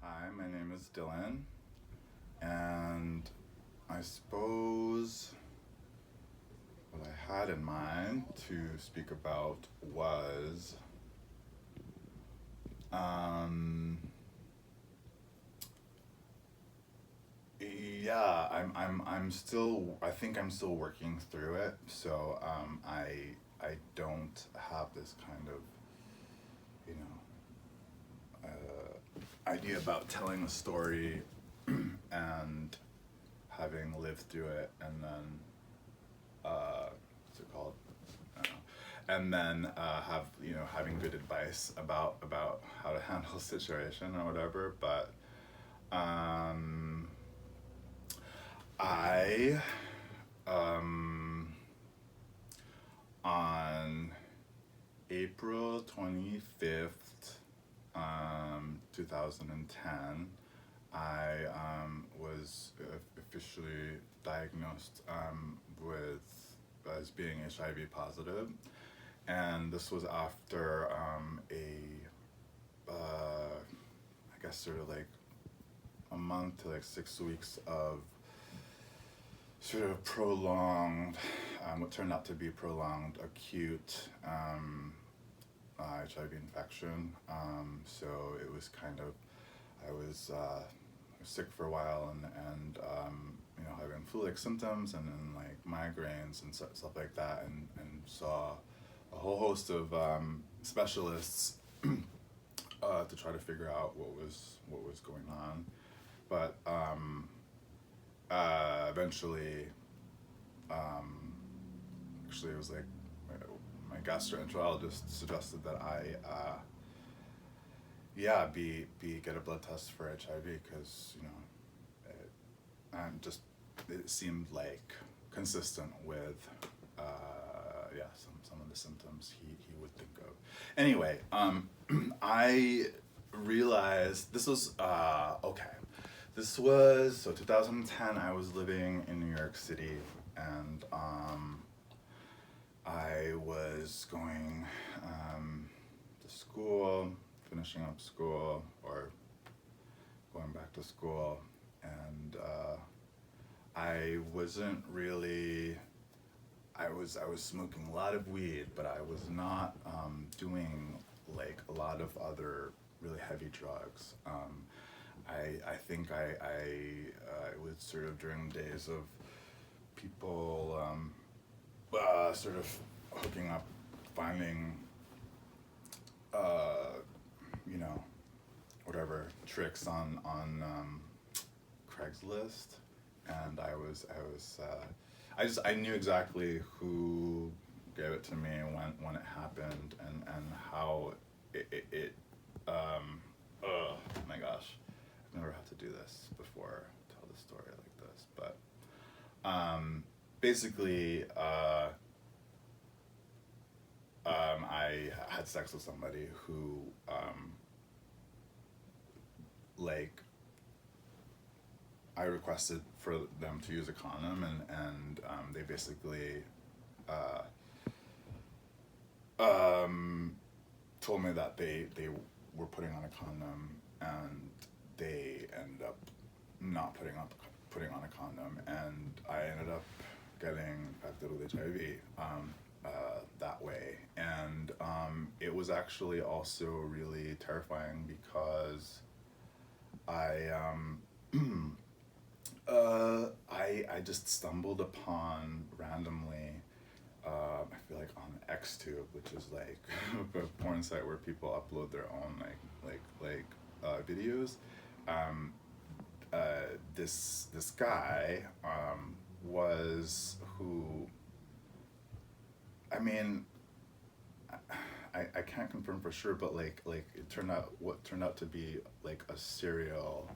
Hi, my name is Dylan, and I suppose what I had in mind to speak about was um, yeah, I'm still I think I'm still working through it. So I don't have this kind of you know idea about telling a story and having lived through it, and then what's it called? I don't know. And then have having good advice about how to handle a situation or whatever. But um, I um, on April 25th, 2010, I was officially diagnosed with as being HIV positive, and this was after I guess sort of like a month to like 6 weeks of sort of prolonged, what turned out to be prolonged acute HIV infection. So it was kind of, I was sick for a while, and having flu-like symptoms, and then like migraines and stuff like that, and saw a whole host of specialists to try to figure out what was going on. But eventually, um, actually, it was like my gastroenterologist suggested that I be get a blood test for HIV, because just it seemed like consistent with some of the symptoms he would think of. Anyway, I realized this was okay. This was so 2010. I was living in New York City, and I was going to school, finishing up school, or going back to school, and I wasn't really. I was smoking a lot of weed, but I was not doing like a lot of other really heavy drugs. I think it was sort of during the days of people sort of hooking up, finding uh, you know whatever tricks on Craigslist, and I knew exactly who gave it to me, when it happened, and how it oh my gosh, I've never had to do this before, tell the story like this. But basically, I had sex with somebody who like I requested for them to use a condom, and they basically uh, um, told me that they were putting on a condom, and they ended up not putting on a condom, and I ended up getting infected with HIV that way. And it was actually also really terrifying, because I I just stumbled upon randomly. I feel like on XTube, which is like a porn site where people upload their own videos. Um, this guy was who. I mean, I can't confirm for sure, but it turned out what turned out to be like a serial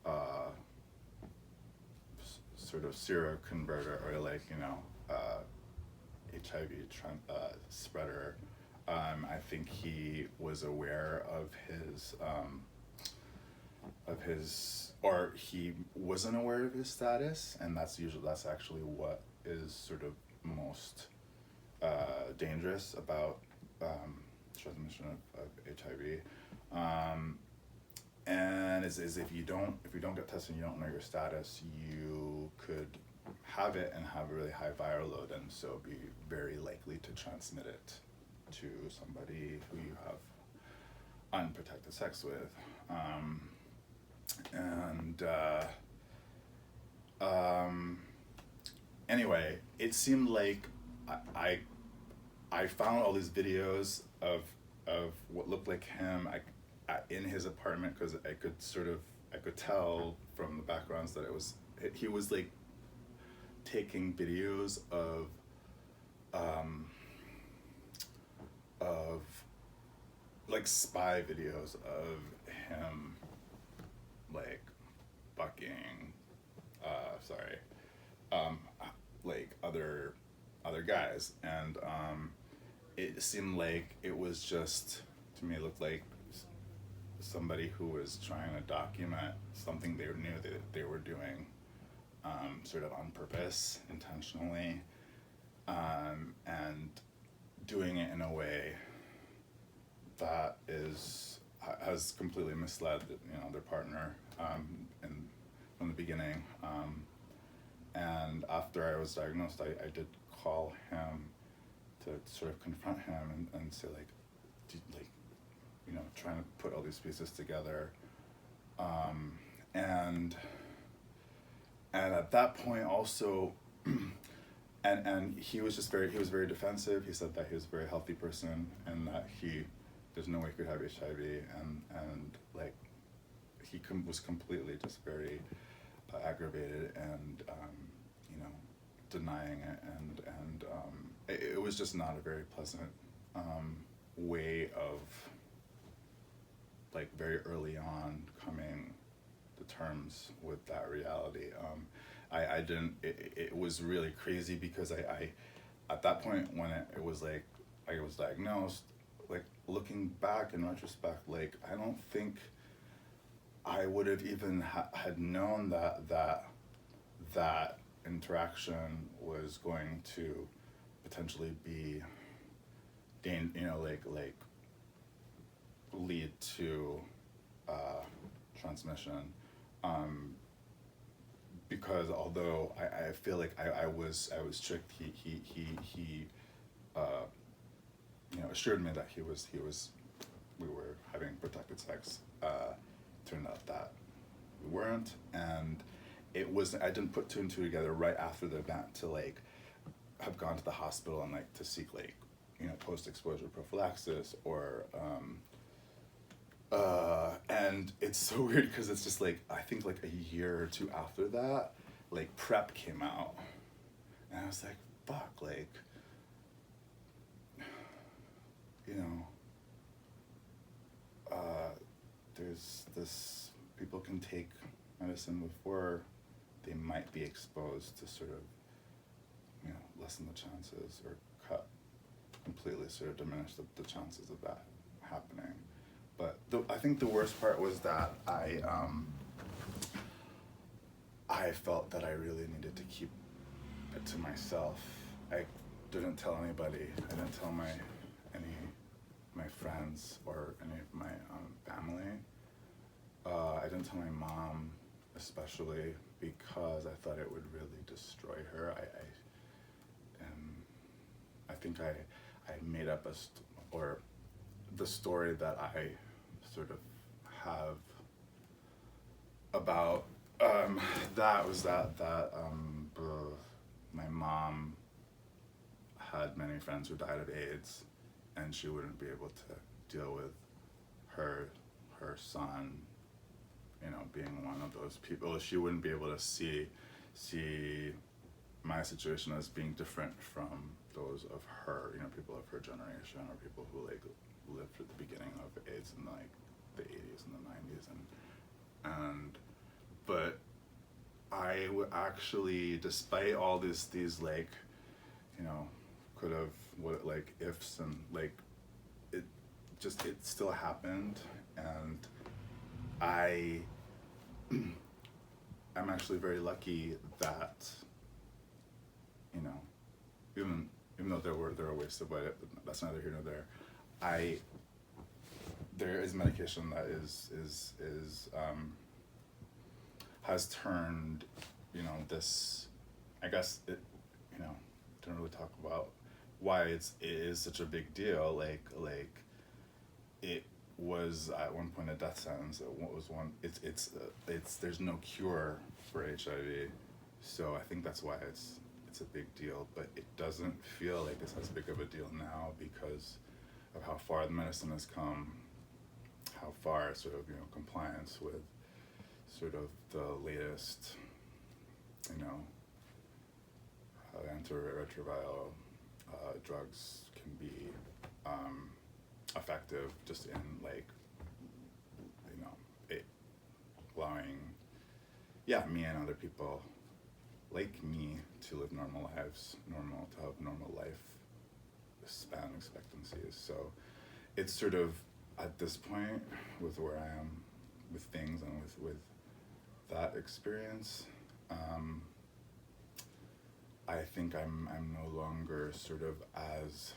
uh, sort of serial converter, or HIV spreader. I think he was aware or he wasn't aware of his status, and that's actually what is sort of most dangerous about transmission of HIV. Um, and is if you don't get tested and you don't know your status, you could have it and have a really high viral load, and so be very likely to transmit it to somebody who you have unprotected sex with. And anyway, it seemed like I found all these videos of what looked like him in his apartment, because I could tell from the backgrounds that he was like taking videos of like spy videos of him like fucking like other guys, and it seemed like it was just, to me, it looked like somebody who was trying to document something they knew that they were doing, sort of on purpose, intentionally, and doing it in a way that has completely misled, their partner, in from the beginning. And after I was diagnosed, I did call him to sort of confront him and say, like, trying to put all these pieces together. And at that point also, and he was very defensive. He said that he was a very healthy person, and that there's no way he could have HIV, and like he was completely just very aggravated and denying it, and it was just not a very pleasant way of, like, very early on coming to terms with that reality. I didn't. It was really crazy, because I at that point when it was like I was diagnosed, like, looking back in retrospect, like, I don't think I would have even had known that interaction was going to potentially be like lead to transmission, because although I feel like I was tricked, he assured me that we were having protected sex. Turned out that we weren't, and I didn't put two and two together right after the event to, like, have gone to the hospital and, like, to seek, like, post-exposure prophylaxis, or and it's so weird, because it's just like, I think like a year or two after that, like, PrEP came out, and I was like, fuck, like, there's this, people can take medicine before they might be exposed to sort of, lessen the chances, or completely sort of diminish the chances of that happening. But I think the worst part was that I felt that I really needed to keep it to myself. I didn't tell anybody. I didn't tell any my friends or any of my family. I didn't tell my mom, especially, because I thought it would really destroy her. I think I made up or the story that I sort of have about that was that my mom had many friends who died of AIDS, and she wouldn't be able to deal with her son, being one of those people. She wouldn't be able to see my situation as being different from those of her, people of her generation, or people who, like, lived at the beginning of AIDS in, like, the 80s and the 90s, and but I would actually, despite all these like, could have, what, like, ifs, and, like, it still happened, and I'm actually very lucky that, even though there are ways to avoid it, but that's neither here nor there. there is medication that has turned, this, I guess don't really talk about why it is such a big deal. Like it was at one point a death sentence. What was one? It's there's no cure for HIV, so I think that's why it's a big deal. But it doesn't feel like it's as big of a deal now because of how far the medicine has come, how far sort of compliance with sort of the latest antiretroviral drugs can be effective just in it allowing me and other people like me to live normal lives, to have normal life span expectancies. So it's sort of at this point with where I am with things and with that experience, I think I'm no longer sort of as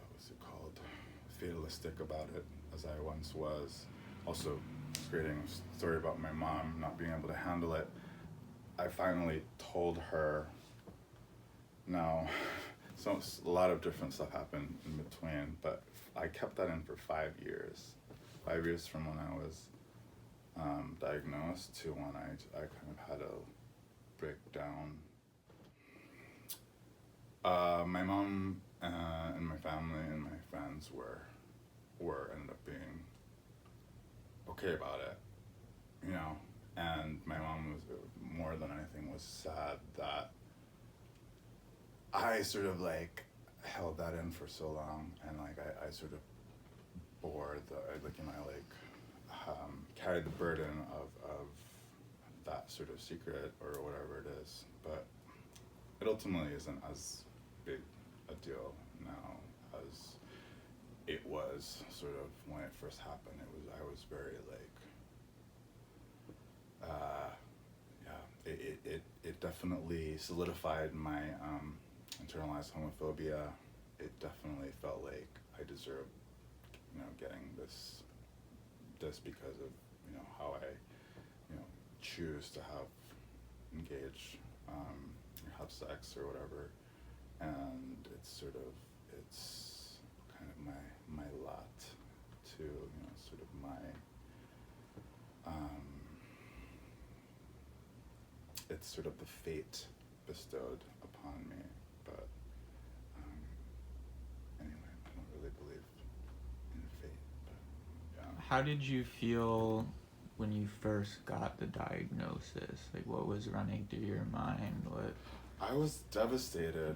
what's it called, fatalistic about it as I once was. Also, creating a story about my mom not being able to handle it. I finally told her. Now, so a lot of different stuff happened in between, but I kept that in for 5 years. 5 years from when I was diagnosed to when I kind of had a breakdown. My mom and my family and my friends were ended up being okay about it, and my mom was, more than anything, was sad that I sort of held that in for so long, and I sort of bore carried the burden of that sort of secret or whatever it is. But it ultimately isn't as big a deal now as it was sort of when it first happened. I was very it definitely solidified my internalized homophobia. It definitely felt like I deserved getting this because of how I choose to engage or have sex or whatever, and it's kind of my lot to sort of my it's sort of the fate bestowed upon me. But anyway, I don't really believe in fate, but yeah. How did you feel when you first got the diagnosis? Like, what was running through your mind? I was devastated.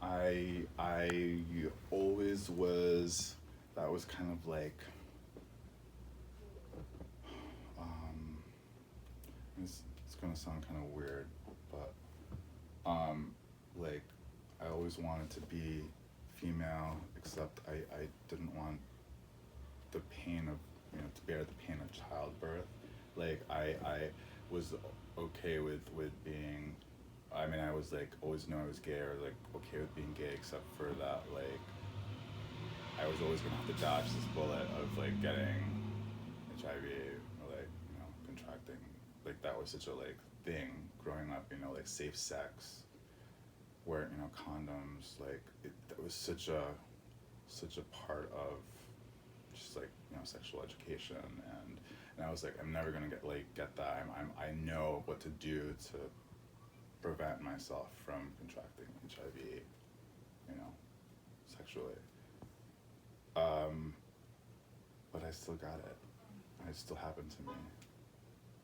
I always was. That was kind of it's gonna sound kind of weird, but I always wanted to be female, except I didn't want the pain of to bear the pain of childbirth. I was okay with being, I was always knew I was gay, or okay with being gay, except for that I was always gonna have to dodge this bullet of getting HIV or contracting. That was such a thing growing up, safe sex, where condoms, that was such a part of just sexual education, and I was I'm never gonna get that. I know what to do to prevent myself from contracting HIV, sexually. But I still got it. It still happened to me.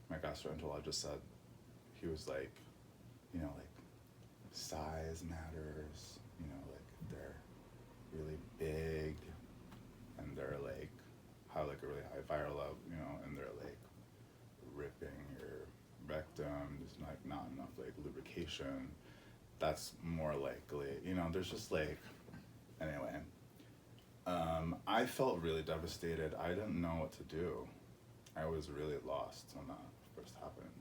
My gastroenterologist said, he was size matters, if they're really big and they're have a really high viral load, and they're ripping your rectum, there's not enough lubrication, that's more likely, there's just anyway. I felt really devastated. I didn't know what to do. I was really lost when that first happened.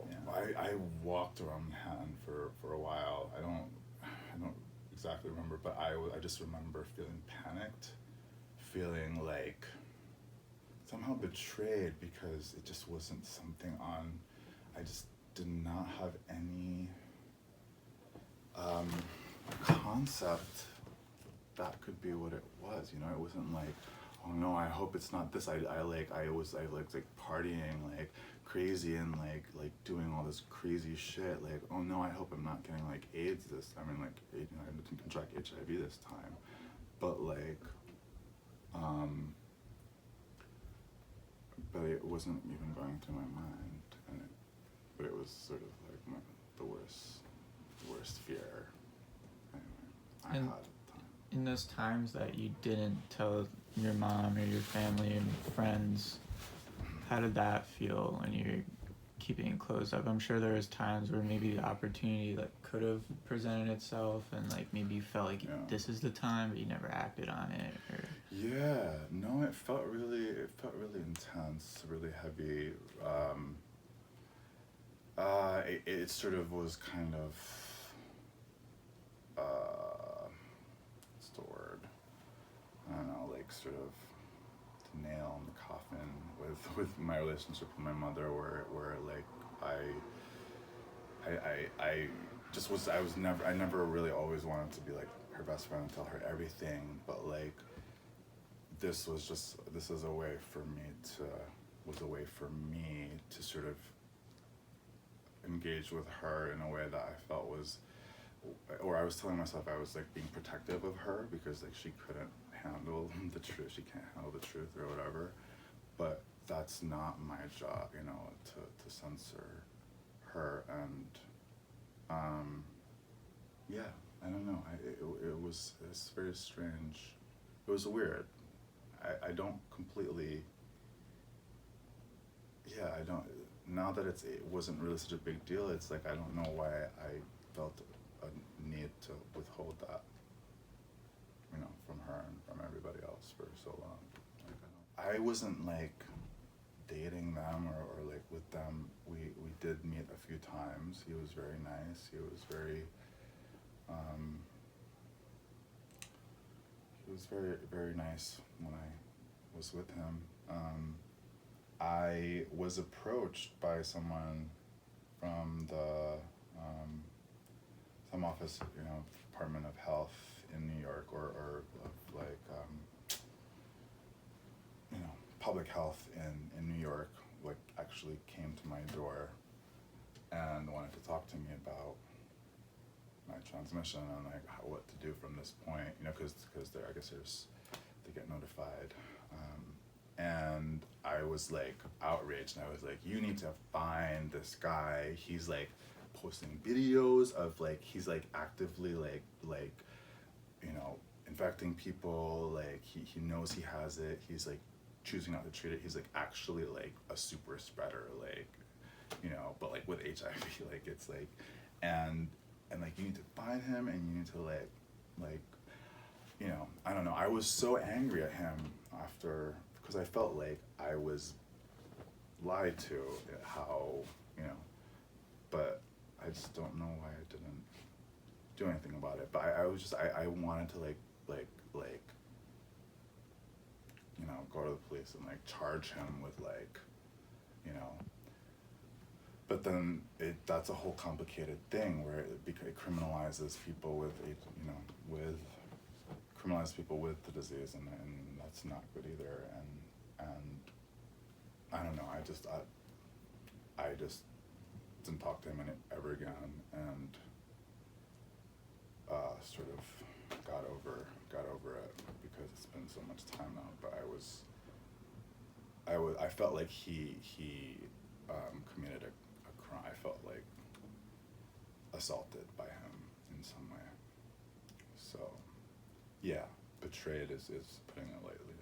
Yeah. I walked around Manhattan for a while. I don't exactly remember, but I just remember feeling panicked, feeling like somehow betrayed because it just wasn't something on. I just did not have any concept that could be what it was. You know, it wasn't like, oh no, I hope it's not this. I was partying like crazy and like doing all this crazy shit. Like, oh no, I hope I'm not getting like AIDS this. I mean, like, you know, I didn't contract HIV this time, but like, but it wasn't even going through my mind, but it was sort of like the worst fear. Anyway, I had And at the time. in those times that you didn't tell your mom or your family and friends, how did that feel when you're keeping it closed up? I'm sure there was times where maybe the opportunity like could have presented itself and like maybe you felt like Yeah. this is the time, but you never acted on it. Or Yeah, no, it felt really intense, really heavy. It sort of was kind of, what's the word? I don't know, like sort of the nail in the coffin with my relationship with my mother, where like I just was, I never really always wanted to be like her best friend and tell her everything, but like this is a way for me to sort of engage with her in a way that I felt was, or I was telling myself I was like being protective of her because like she couldn't handle the truth, she can't handle the truth or whatever, but that's not my job, you know, to censor her. And yeah, I don't know, it's very strange, it was weird. I don't completely, yeah, I don't, now that it wasn't really such a big deal, it's like I don't know why I felt a need to withhold that, you know, from her and from everybody else for so long. Like, I wasn't like dating them or like with them. We did meet a few times. He was very nice. He was very very nice when I was with him. I was approached by someone from the some office, you know, Department of Health in New York, or of like you know, public health in New York, like actually came to my door and wanted to talk to me about my transmission and like what to do from this point, you know, because I guess they get notified, and I was like outraged, and I was like, you need to find this guy. He's like posting videos of like, he's like actively like you know, infecting people, like he knows he has it, he's like choosing not to treat it, he's like actually like a super spreader, like, you know, but like with HIV, like it's like, and like you need to find him and you need to like, you know, I don't know, I was so angry at him after, because I felt like I was lied to, how, you know, but I just don't know why I didn't do anything about it. But I was just, I wanted to like, you know, go to the police and like charge him with like, you know, but then that's a whole complicated thing where it criminalizes people with, you know, criminalizes people with the disease, and that's not good either. And I don't know, I just didn't talk to him ever again, and sort of got over it because it's been so much time now. But I felt like he committed a crime. I felt like assaulted by him in some way. So yeah, betrayed is putting it lightly.